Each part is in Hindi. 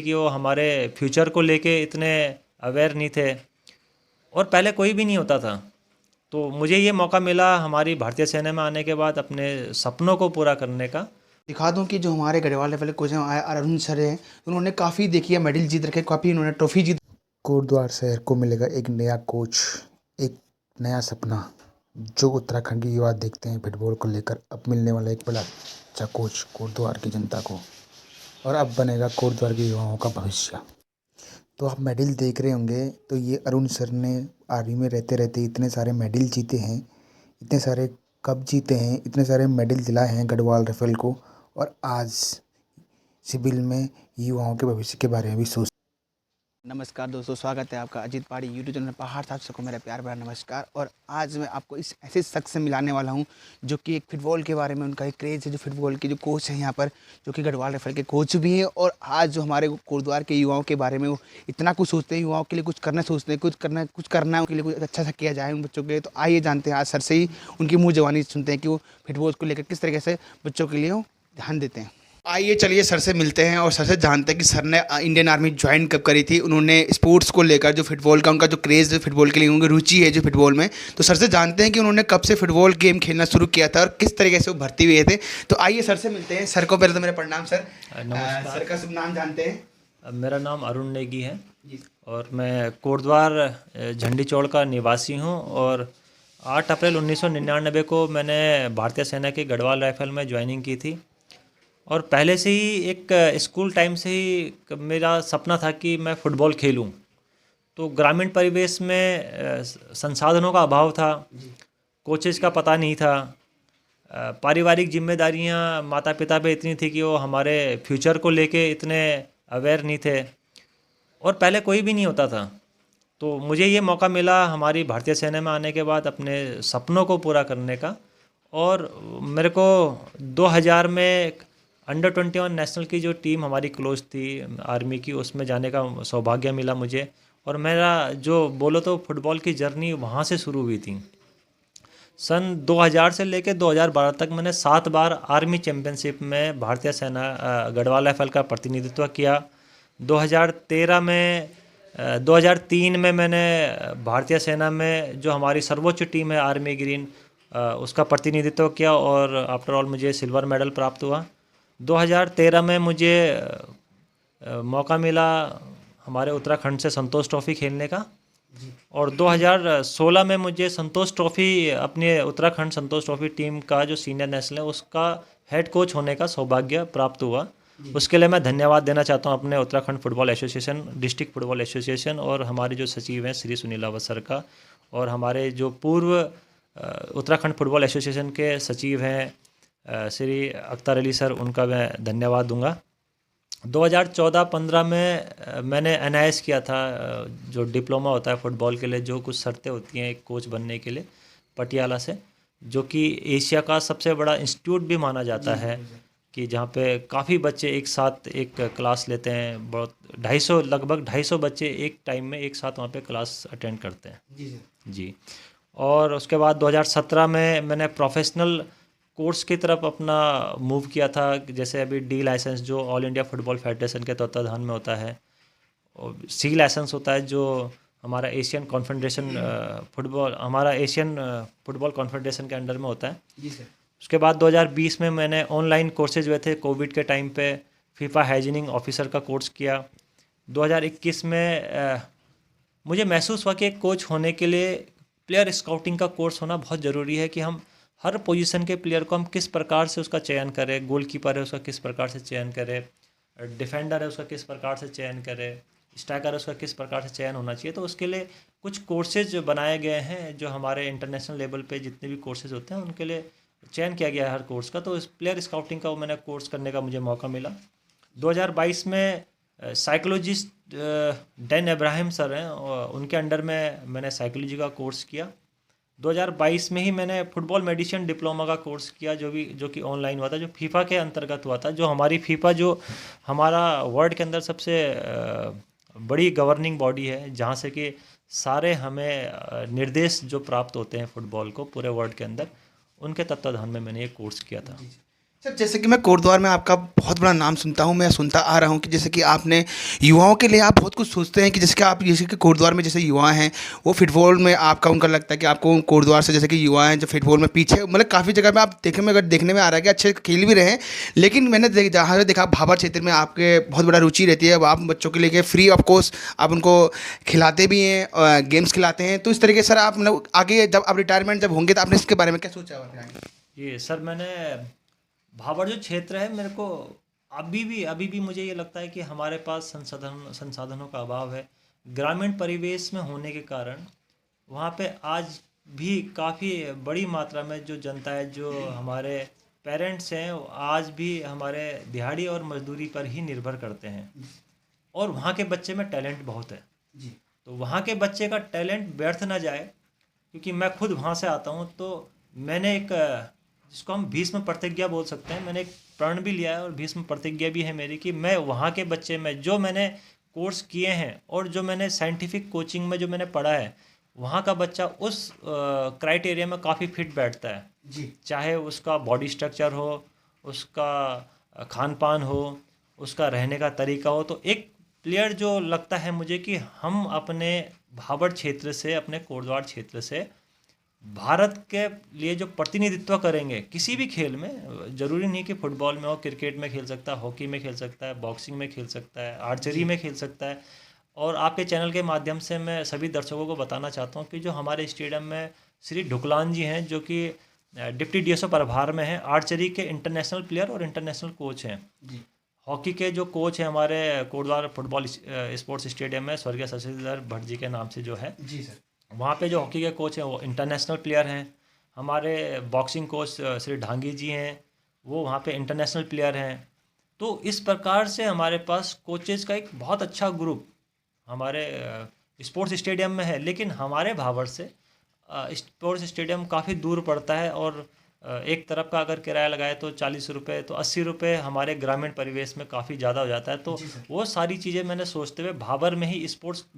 कि वो हमारे फ्यूचर को लेके इतने अवेयर नहीं थे और पहले कोई भी नहीं होता था। तो मुझे ये मौका मिला हमारी भारतीय सेना में आने के बाद अपने सपनों को पूरा करने का। दिखा दूं कि जो हमारे गढ़वाल लेवल के कोच हैं अरुण सर हैं, उन्होंने काफ़ी देखिए मेडल जीत रखे, काफ़ी उन्होंने ट्रॉफी जीत। कोटद्वार शहर को मिलेगा एक नया कोच, एक नया सपना जो उत्तराखंड के युवा देखते हैं फुटबॉल को लेकर। अब मिलने वाला एक बड़ा अच्छा कोच कोटद्वार की जनता को, और अब बनेगा कोटद्वार के युवाओं का भविष्य। तो आप मेडल देख रहे होंगे, तो ये अरुण सर ने आर्मी में रहते रहते इतने सारे मेडल जीते हैं, इतने सारे कप जीते हैं, इतने सारे मेडल दिलाए हैं गढ़वाल राइफल को, और आज सिविल में युवाओं के भविष्य के बारे में भी सोच। नमस्कार दोस्तों, स्वागत है आपका अजीत पहाड़ी यूट्यूब चैनल पहाड़ साहब सबको मेरा प्यार भरा नमस्कार। और आज मैं आपको इस ऐसे शख्स से मिलाने वाला हूं जो कि एक फुटबॉल के बारे में उनका एक क्रेज़ है, जो फुटबॉल के जो कोच हैं यहाँ पर, जो कि गढ़वाल राइफल के कोच भी हैं, और आज जो हमारे कोटद्वार के युवाओं के बारे में वो इतना कुछ सोचते हैं, युवाओं के लिए कुछ करना सोचते हैं, कुछ करना है उनके लिए, कुछ अच्छा सा किया जाए उन बच्चों के लिए। तो आइए जानते हैं आज सर से ही उनकी मुँह जवानी सुनते हैं कि वो फुटबॉल को लेकर किस तरीके से बच्चों के लिए वो ध्यान देते हैं। आइए चलिए सर से मिलते हैं और सर से जानते हैं कि सर ने इंडियन आर्मी ज्वाइन कब करी थी, उन्होंने स्पोर्ट्स को लेकर जो फुटबॉल का उनका जो क्रेज़ है फुटबॉल के लिए, उनकी रुचि है जो फुटबॉल में, तो सर से जानते हैं कि उन्होंने कब से फुटबॉल गेम खेलना शुरू किया था और किस तरीके से वो भर्ती हुए थे। तो आइए सर से मिलते हैं। सर को पहले तो मेरा प्रणाम सर। नमस्कार। सर का शुभ नाम जानते हैं? मेरा नाम अरुण नेगी है और मैं कोटद्वार झंडी चौड़ का निवासी हूँ। और 8 अप्रैल 1999 को मैंने भारतीय सेना के गढ़वाल राइफल में ज्वाइनिंग की थी। और पहले से ही एक स्कूल टाइम से ही मेरा सपना था कि मैं फ़ुटबॉल खेलूं। तो ग्रामीण परिवेश में संसाधनों का अभाव था, कोचेज़ का पता नहीं था, पारिवारिक जिम्मेदारियां माता पिता पे इतनी थी कि वो हमारे फ्यूचर को लेके इतने अवेयर नहीं थे और पहले कोई भी नहीं होता था। तो मुझे ये मौका मिला हमारी भारतीय सेना में आने के बाद अपने सपनों को पूरा करने का। और मेरे को 2000 में अंडर 21 नेशनल की जो टीम हमारी क्लोज थी आर्मी की, उसमें जाने का सौभाग्य मिला मुझे। और मेरा जो बोलो तो फुटबॉल की जर्नी वहाँ से शुरू हुई थी। सन 2000 से लेकर 2012 तक मैंने 7 बार आर्मी चैम्पियनशिप में भारतीय सेना गढ़वाल राइफल का प्रतिनिधित्व किया। 2013 में 2003 में मैंने भारतीय सेना में जो हमारी सर्वोच्च टीम है आर्मी ग्रीन, उसका प्रतिनिधित्व किया और आफ्टर ऑल मुझे सिल्वर मेडल प्राप्त हुआ। 2013 में मुझे मौका मिला हमारे उत्तराखंड से संतोष ट्रॉफी खेलने का। और 2016 में मुझे संतोष ट्रॉफी, अपने उत्तराखंड संतोष ट्रॉफी टीम का जो सीनियर नेशनल है उसका हेड कोच होने का सौभाग्य प्राप्त हुआ। उसके लिए मैं धन्यवाद देना चाहता हूं अपने Uttarakhand football association, district football association, और हमारे जो सचिव हैं श्री सुनील अवसर का, और हमारे जो पूर्व उत्तराखंड फुटबॉल एसोसिएशन के सचिव हैं श्री अख्तर अली सर, उनका मैं धन्यवाद दूंगा। 2014-15 में मैंने एनआईएस किया था, जो डिप्लोमा होता है फुटबॉल के लिए, जो कुछ शर्तें होती हैं एक कोच बनने के लिए, पटियाला से, जो कि एशिया का सबसे बड़ा इंस्टीट्यूट भी माना जाता है, कि जहाँ पे काफ़ी बच्चे एक साथ एक क्लास लेते हैं। बहुत 250, लगभग 250 बच्चे एक टाइम में एक साथ वहाँ पे क्लास अटेंड करते हैं। जी। और उसके बाद 2017 में मैंने प्रोफेशनल कोर्स की तरफ अपना मूव किया था। जैसे अभी डी लाइसेंस जो ऑल इंडिया फुटबॉल फेडरेशन के तत्वाधान में होता है, और सी लाइसेंस होता है जो हमारा एशियन कॉन्फेडरेशन फुटबॉल, हमारा एशियन फुटबॉल कॉन्फेडरेशन के अंडर में होता है। जी सर। उसके बाद 2020 में मैंने ऑनलाइन कोर्सेज हुए थे कोविड के टाइम पे, फीफा हाइजीनिंग ऑफिसर का कोर्स किया। 2021 में मुझे महसूस हुआ कि एक कोच होने के लिए प्लेयर स्काउटिंग का कोर्स होना बहुत ज़रूरी है, कि हम हर पोजीशन के प्लेयर को हम किस प्रकार से उसका चयन करें, गोलकीपर है उसका किस प्रकार से चयन करें, डिफेंडर है उसका किस प्रकार से चयन करें, स्ट्राइकर है उसका किस प्रकार से चयन होना चाहिए। तो उसके लिए कुछ कोर्सेज बनाए गए हैं, जो हमारे इंटरनेशनल लेवल पे जितने भी कोर्सेज होते हैं उनके लिए चयन किया गया है हर कोर्स का। तो इस प्लेयर स्काउटिंग का मैंने कोर्स करने का मुझे मौका मिला। 2022 में साइकोलॉजिस्ट डैन इब्राहिम सर हैं, उनके अंडर में मैंने साइकोलॉजी का कोर्स किया। 2022 में ही मैंने फुटबॉल मेडिसिन डिप्लोमा का कोर्स किया, जो कि ऑनलाइन हुआ था, जो फीफा के अंतर्गत हुआ था। जो हमारी फीफा, जो हमारा वर्ल्ड के अंदर सबसे बड़ी गवर्निंग बॉडी है, जहाँ से कि सारे हमें निर्देश जो प्राप्त होते हैं फुटबॉल को पूरे वर्ल्ड के अंदर, उनके तत्वाधान में मैंने ये कोर्स किया था। सर जैसे कि मैं कोटद्वार में आपका बहुत बड़ा नाम सुनता हूँ, मैं सुनता आ रहा हूँ कि जैसे कि आपने युवाओं के लिए आप बहुत कुछ सोचते हैं कि जैसे कि आप जैसे कि कोटद्वार में जैसे युवा हैं वो फुटबॉल में आपका उनका लगता है कि आपको कोटद्वार से जैसे कि युवा हैं जो फुटबॉल में पीछे मतलब काफ़ी जगह में आप देखने में अगर देखने में आ रहा है कि अच्छे खेल भी रहे हैं, लेकिन मैंने जहाँ से देखा भाभा क्षेत्र में आपके बहुत बड़ा रुचि रहती है, आप बच्चों के लिए फ्री ऑफ कोर्स आप उनको खिलाते भी हैं, गेम्स खिलाते हैं। तो इस तरीके से सर आप मतलब आगे जब आप रिटायरमेंट जब होंगे तो आपने इसके बारे में क्या सोचा हुआ है? ये सर मैंने भाबर जो क्षेत्र है मेरे को अभी भी मुझे ये लगता है कि हमारे पास संसाधनों का अभाव है। ग्रामीण परिवेश में होने के कारण वहाँ पे आज भी काफ़ी बड़ी मात्रा में जो जनता है, जो हमारे पेरेंट्स हैं, वो आज भी हमारे दिहाड़ी और मजदूरी पर ही निर्भर करते हैं। और वहाँ के बच्चे में टैलेंट बहुत है। जी तो वहाँ के बच्चे का टैलेंट व्यर्थ ना जाए, क्योंकि मैं खुद वहाँ से आता हूँ। तो मैंने एक जिसको हम भीष्म प्रतिज्ञा बोल सकते हैं, मैंने एक प्रण भी लिया है और भीष्म प्रतिज्ञा भी है मेरी कि मैं वहाँ के बच्चे में जो मैंने कोर्स किए हैं और जो मैंने साइंटिफिक कोचिंग में जो मैंने पढ़ा है, वहाँ का बच्चा उस क्राइटेरिया में काफ़ी फिट बैठता है। जी चाहे उसका बॉडी स्ट्रक्चर हो, उसका खान पान हो, उसका रहने का तरीका हो। तो एक प्लेयर जो लगता है मुझे कि हम अपने भाबर क्षेत्र से, अपने कोटद्वार क्षेत्र से भारत के लिए जो प्रतिनिधित्व करेंगे किसी भी खेल में, ज़रूरी नहीं कि फुटबॉल में हो, क्रिकेट में खेल सकता है, हॉकी में खेल सकता है, बॉक्सिंग में खेल सकता है, आर्चरी में खेल सकता है। और आपके चैनल के माध्यम से मैं सभी दर्शकों को बताना चाहता हूँ कि जो हमारे स्टेडियम में श्री ढुकलान जी हैं, जो कि डिप्टी डीएसओ प्रभार में हैं, आर्चरी के इंटरनेशनल प्लेयर और इंटरनेशनल कोच हैं। जी हॉकी के जो कोच हैं हमारे कोटद्वार फुटबॉल स्पोर्ट्स स्टेडियम में, स्वर्गीय शशिधर भट्ट जी के नाम से जो है, जी सर वहाँ पे जो हॉकी के कोच हैं वो इंटरनेशनल प्लेयर हैं। हमारे बॉक्सिंग कोच श्री ढांगी जी हैं, वो वहाँ पे इंटरनेशनल प्लेयर हैं। तो इस प्रकार से हमारे पास कोचेज़ का एक बहुत अच्छा ग्रुप हमारे स्पोर्ट्स स्टेडियम में है। लेकिन हमारे भाबर से स्पोर्ट्स स्टेडियम काफ़ी दूर पड़ता है, और एक तरफ का अगर किराया लगाए तो 40 रुपये, तो 80 रुपये हमारे ग्रामीण परिवेश में काफ़ी ज़्यादा हो जाता है। तो जी सर वो सारी चीज़ें मैंने सोचते हुए भाबर में ही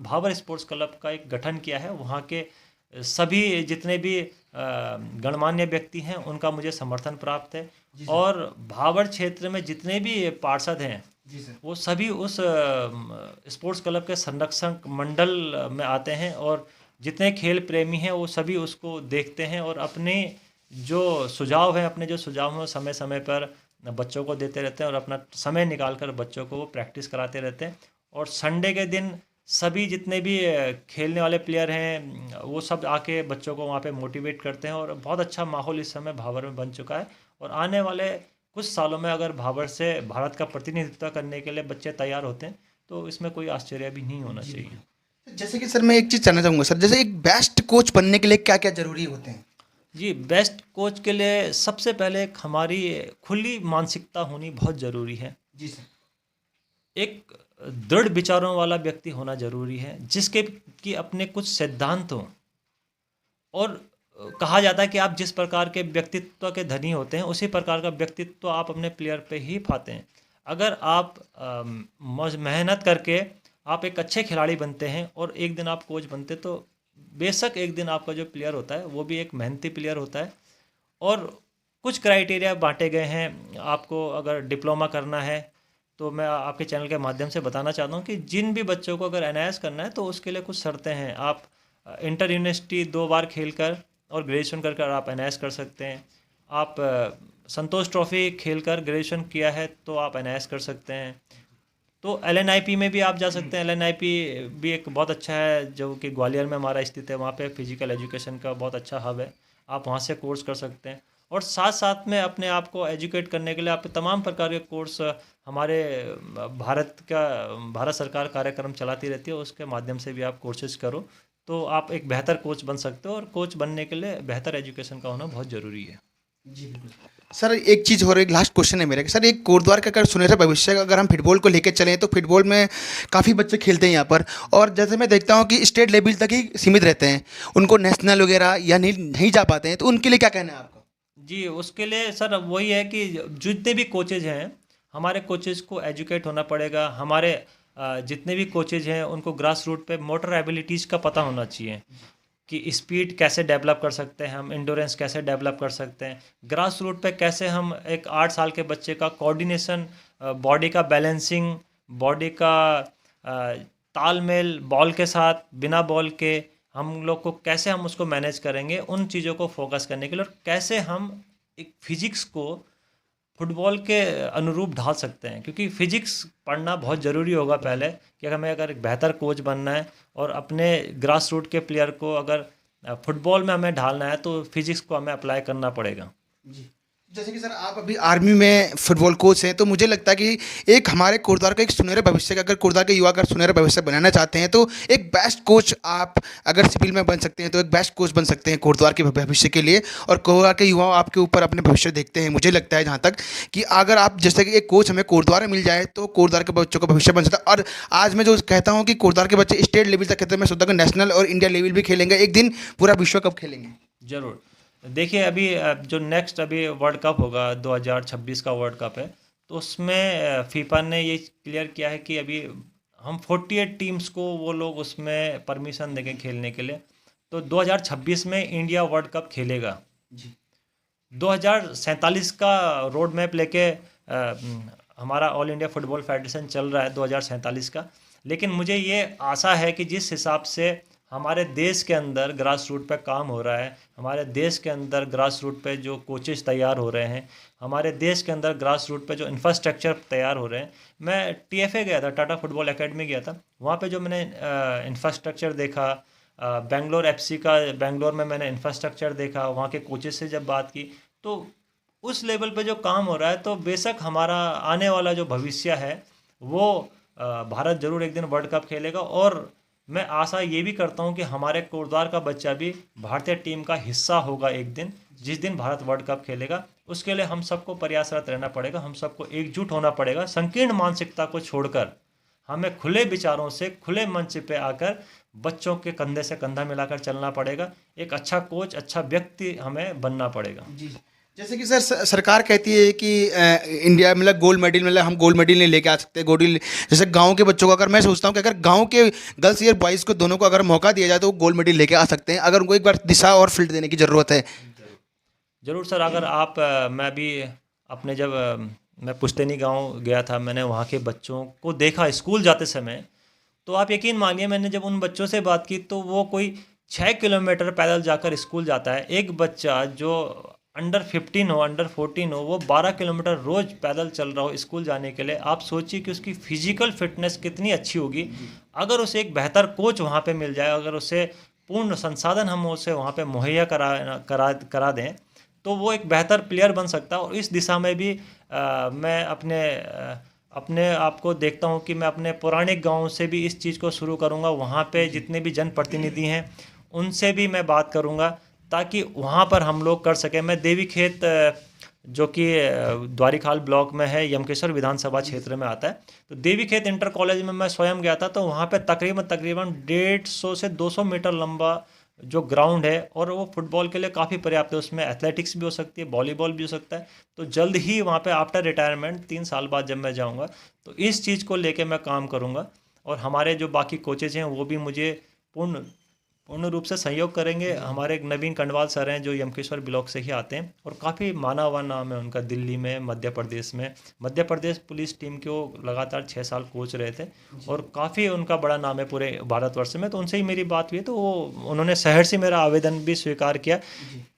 भाबर स्पोर्ट्स क्लब का एक गठन किया है। वहाँ के सभी जितने भी गणमान्य व्यक्ति हैं उनका मुझे समर्थन प्राप्त है। जी सर और भाबर क्षेत्र में जितने भी पार्षद हैं जी सर वो सभी उस स्पोर्ट्स क्लब के संरक्षक मंडल में आते हैं, और जितने खेल प्रेमी हैं वो सभी उसको देखते हैं और अपने जो सुझाव हैं, अपने जो सुझाव हैं समय समय पर बच्चों को देते रहते हैं, और अपना समय निकाल कर बच्चों को वो प्रैक्टिस कराते रहते हैं। और संडे के दिन सभी जितने भी खेलने वाले प्लेयर हैं वो सब आके बच्चों को वहाँ पे मोटिवेट करते हैं, और बहुत अच्छा माहौल इस समय भाबर में बन चुका है। और आने वाले कुछ सालों में अगर भाबर से भारत का प्रतिनिधित्व करने के लिए बच्चे तैयार होते हैं तो इसमें कोई आश्चर्य भी नहीं होना चाहिए। जैसे कि सर मैं एक चीज़ जानना चाहूँगा सर, जैसे एक बेस्ट कोच बनने के लिए क्या क्या ज़रूरी होते हैं? जी, बेस्ट कोच के लिए सबसे पहले एक हमारी खुली मानसिकता होनी बहुत ज़रूरी है। जी सर एक दृढ़ विचारों वाला व्यक्ति होना ज़रूरी है, जिसके कि अपने कुछ सिद्धांत हों। और कहा जाता है कि आप जिस प्रकार के व्यक्तित्व के धनी होते हैं उसी प्रकार का व्यक्तित्व आप अपने प्लेयर पे ही पाते हैं। अगर आप मेहनत करके आप एक अच्छे खिलाड़ी बनते हैं और एक दिन आप कोच बनते, तो बेशक एक दिन आपका जो प्लेयर होता है वो भी एक मेहनती प्लेयर होता है। और कुछ क्राइटेरिया बांटे गए हैं। आपको अगर डिप्लोमा करना है तो मैं आपके चैनल के माध्यम से बताना चाहता हूँ कि जिन भी बच्चों को अगर एनआईएस करना है तो उसके लिए कुछ शर्तें हैं। आप इंटर यूनिवर्सिटी 2 बार खेलकर और ग्रेजुएशन कर कर आप एनआईएस कर सकते हैं। आप संतोष ट्रॉफी खेलकर ग्रेजुएशन किया है तो आप एनआईएस कर सकते हैं। तो एलएनआईपी में भी आप जा सकते हैं। एलएनआईपी भी एक बहुत अच्छा है जो कि ग्वालियर में हमारा स्थित है। वहाँ पे फिजिकल एजुकेशन का बहुत अच्छा हब है, आप वहाँ से कोर्स कर सकते हैं। और साथ साथ में अपने आप को एजुकेट करने के लिए आप तमाम प्रकार के कोर्स हमारे भारत सरकार कार्यक्रम चलाती रहती है, उसके माध्यम से भी आप कोर्सेज करो तो आप एक बेहतर कोच बन सकते हो। और कोच बनने के लिए बेहतर एजुकेशन का होना बहुत ज़रूरी है। जी बिल्कुल सर, एक चीज़ और एक लास्ट क्वेश्चन है मेरा कि सर एक कोटद्वार का अगर सुनहरा भविष्य का अगर हम फुटबॉल को लेकर चलें तो फुटबॉल में काफ़ी बच्चे खेलते हैं यहाँ पर, और जैसे मैं देखता हूँ कि स्टेट लेवल तक ही सीमित रहते हैं, उनको नेशनल वगैरह या नहीं जा पाते हैं, तो उनके लिए क्या कहना है आपका? जी, उसके लिए सर वही है कि जितने भी कोचेज हैं, हमारे कोचेज को एजुकेट होना पड़ेगा। हमारे जितने भी कोचेज हैं उनको ग्रास रूट पे मोटर एबिलिटीज़ का पता होना चाहिए कि स्पीड कैसे डेवलप कर सकते हैं हम, इंडोरेंस कैसे डेवलप कर सकते हैं, ग्रास रूट पे कैसे हम एक 8 साल के बच्चे का कोऑर्डिनेशन, बॉडी का बैलेंसिंग, बॉडी का तालमेल, बॉल के साथ बिना बॉल के हम लोग को कैसे हम उसको मैनेज करेंगे, उन चीज़ों को फोकस करने के लिए, और कैसे हम एक फिजिक्स को फुटबॉल के अनुरूप ढाल सकते हैं। क्योंकि फिजिक्स पढ़ना बहुत ज़रूरी होगा पहले, कि हमें अगर एक बेहतर कोच बनना है और अपने ग्रास रूट के प्लेयर को अगर फुटबॉल में हमें ढालना है तो फिजिक्स को हमें अप्लाई करना पड़ेगा। जी, जैसे कि सर आप अभी आर्मी में फुटबॉल कोच हैं, तो मुझे लगता है कि एक हमारे कोटद्वार का एक सुनहरे भविष्य का, अगर कोटद्वार के युवा अगर सुनहरा भविष्य बनाना चाहते हैं, तो एक बेस्ट कोच आप अगर सिविल में बन सकते हैं तो एक बेस्ट कोच बन सकते हैं कोटद्वार के भविष्य के लिए। और कोटद्वार के युवा आपके ऊपर अपने भविष्य देखते हैं। मुझे लगता है जहाँ तक कि अगर आप जैसे कि एक कोच हमें कोटद्वार में मिल जाए तो कोटद्वार के बच्चों का भविष्य बन सकता है। और आज मैं जो कहता हूँ कि कोटद्वार के बच्चे स्टेट लेवल तक खेलते हैं, मैं सोचता हूँ कि नेशनल और इंडिया लेवल भी खेलेंगे, एक दिन पूरा विश्व कप खेलेंगे। ज़रूर। देखिए अभी जो नेक्स्ट अभी वर्ल्ड कप होगा 2026 का वर्ल्ड कप है, तो उसमें फीफा ने ये क्लियर किया है कि अभी हम 48 टीम्स को वो लोग उसमें परमिशन देंगे खेलने के लिए। तो 2026 में इंडिया वर्ल्ड कप खेलेगा। 2047 का रोड मैप लेके हमारा ऑल इंडिया फुटबॉल फेडरेशन चल रहा है 2047 का। लेकिन मुझे ये आशा है कि जिस हिसाब से हमारे देश के अंदर ग्रास रूट पे काम हो रहा है, हमारे देश के अंदर ग्रास रूट पे जो कोचेस तैयार हो रहे हैं, हमारे देश के अंदर ग्रास रूट पे जो इंफ्रास्ट्रक्चर तैयार हो रहे हैं। मैं TFA गया था, टाटा फुटबॉल एकेडमी गया था, वहाँ पे जो मैंने इंफ्रास्ट्रक्चर देखा, बेंगलोर FC का बेंगलोर में मैंने इंफ्रास्ट्रक्चर देखा, वहाँ के कोचेस से जब बात की, तो उस लेवल पे जो काम हो रहा है, तो बेशक हमारा आने वाला जो भविष्य है वो भारत ज़रूर एक दिन वर्ल्ड कप खेलेगा। और मैं आशा ये भी करता हूँ कि हमारे कोटद्वार का बच्चा भी भारतीय टीम का हिस्सा होगा एक दिन, जिस दिन भारत वर्ल्ड कप खेलेगा। उसके लिए हम सबको प्रयासरत रहना पड़ेगा, हम सबको एकजुट होना पड़ेगा। संकीर्ण मानसिकता को छोड़कर हमें खुले विचारों से खुले मंच पे आकर बच्चों के कंधे से कंधा मिलाकर चलना पड़ेगा। एक अच्छा कोच, अच्छा व्यक्ति हमें बनना पड़ेगा। जी, जैसे कि सर सरकार कहती है कि इंडिया मतलब गोल्ड मेडल, मतलब हम गोल्ड मेडल नहीं लेके आ सकते, गोल्ड जैसे गांव के बच्चों को, अगर मैं सोचता हूं कि अगर गांव के गर्ल्स या बॉयज़ को दोनों को अगर मौका दिया जाए तो वो गोल्ड मेडल लेके आ सकते हैं, अगर उनको एक बार दिशा और फील्ड देने की ज़रूरत है। ज़रूर सर। अगर आप मैं भी अपने जब मैं पुश्तैनी गांव गया था, मैंने वहाँ के बच्चों को देखा स्कूल जाते समय, तो आप यकीन मानिए मैंने जब उन बच्चों से बात की तो वो कोई 6 किलोमीटर पैदल जाकर स्कूल जाता है। एक बच्चा जो अंडर 15 हो, अंडर 14 हो, वो 12 किलोमीटर रोज़ पैदल चल रहा हो स्कूल जाने के लिए। आप सोचिए कि उसकी फिजिकल फिटनेस कितनी अच्छी होगी। अगर उसे एक बेहतर कोच वहाँ पे मिल जाए, अगर उसे पूर्ण संसाधन हम उसे वहाँ पे मुहैया करा दें, तो वो एक बेहतर प्लेयर बन सकता है। और इस दिशा में भी मैं अपने आप को देखता हूँ कि मैं अपने पौराणिक गांव से भी इस चीज़ को शुरू करूँगा। वहाँ पे जितने भी जनप्रतिनिधि हैं उनसे भी मैं बात करूँगा, ताकि वहाँ पर हम लोग कर सकें। मैं देवी खेत जो कि द्वारिखाल ब्लॉक में है, यमकेश्वर विधानसभा क्षेत्र में आता है, तो देवी खेत इंटर कॉलेज में मैं स्वयं गया था। तो वहाँ पे तकरीबन 150 से 200 मीटर लंबा जो ग्राउंड है, और वो फुटबॉल के लिए काफ़ी पर्याप्त है। उसमें एथलेटिक्स भी हो सकती है, वॉलीबॉल भी हो सकता है। तो जल्द ही वहाँ पे आफ्टर रिटायरमेंट 3 साल बाद जब मैं जाऊँगा तो इस चीज़ को लेके मैं काम करूँगा। और हमारे जो बाकी कोचेज हैं वो भी मुझे पूर्ण रूप से सहयोग करेंगे। हमारे एक नवीन कंडवाल सर हैं जो यमकेश्वर ब्लॉक से ही आते हैं, और काफ़ी माना हुआ नाम है उनका दिल्ली में, मध्य प्रदेश पुलिस टीम के वो लगातार 6 साल कोच रहे थे, और काफ़ी उनका बड़ा नाम है पूरे भारतवर्ष में। तो उनसे ही मेरी बात हुई है, तो वो उन्होंने शहर से मेरा आवेदन भी स्वीकार किया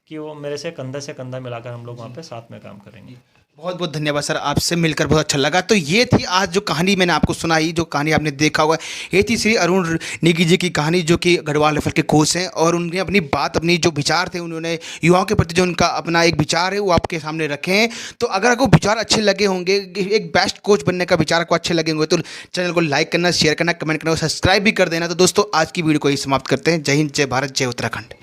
कि वो मेरे से कंधा मिलाकर हम लोग वहाँ पे साथ में काम करेंगे। बहुत बहुत धन्यवाद सर, आपसे मिलकर बहुत अच्छा लगा। तो ये थी आज जो कहानी मैंने आपको सुनाई, जो कहानी आपने देखा हुआ, ये थी श्री अरुण नेगी जी की कहानी, जो कि गढ़वाल राइफल के कोच हैं। और उन्होंने अपनी बात, अपनी जो विचार थे, उन्होंने युवाओं के प्रति जो उनका अपना एक विचार है वो आपके सामने रखे हैं। तो अगर आपको विचार अच्छे लगे होंगे, एक बेस्ट कोच बनने का विचार आपको अच्छे लगे होंगे, तो चैनल को लाइक करना, शेयर करना, कमेंट करना और सब्सक्राइब भी कर देना। तो दोस्तों आज की वीडियो को ही समाप्त करते हैं। जय हिंद, जय भारत, जय उत्तराखंड।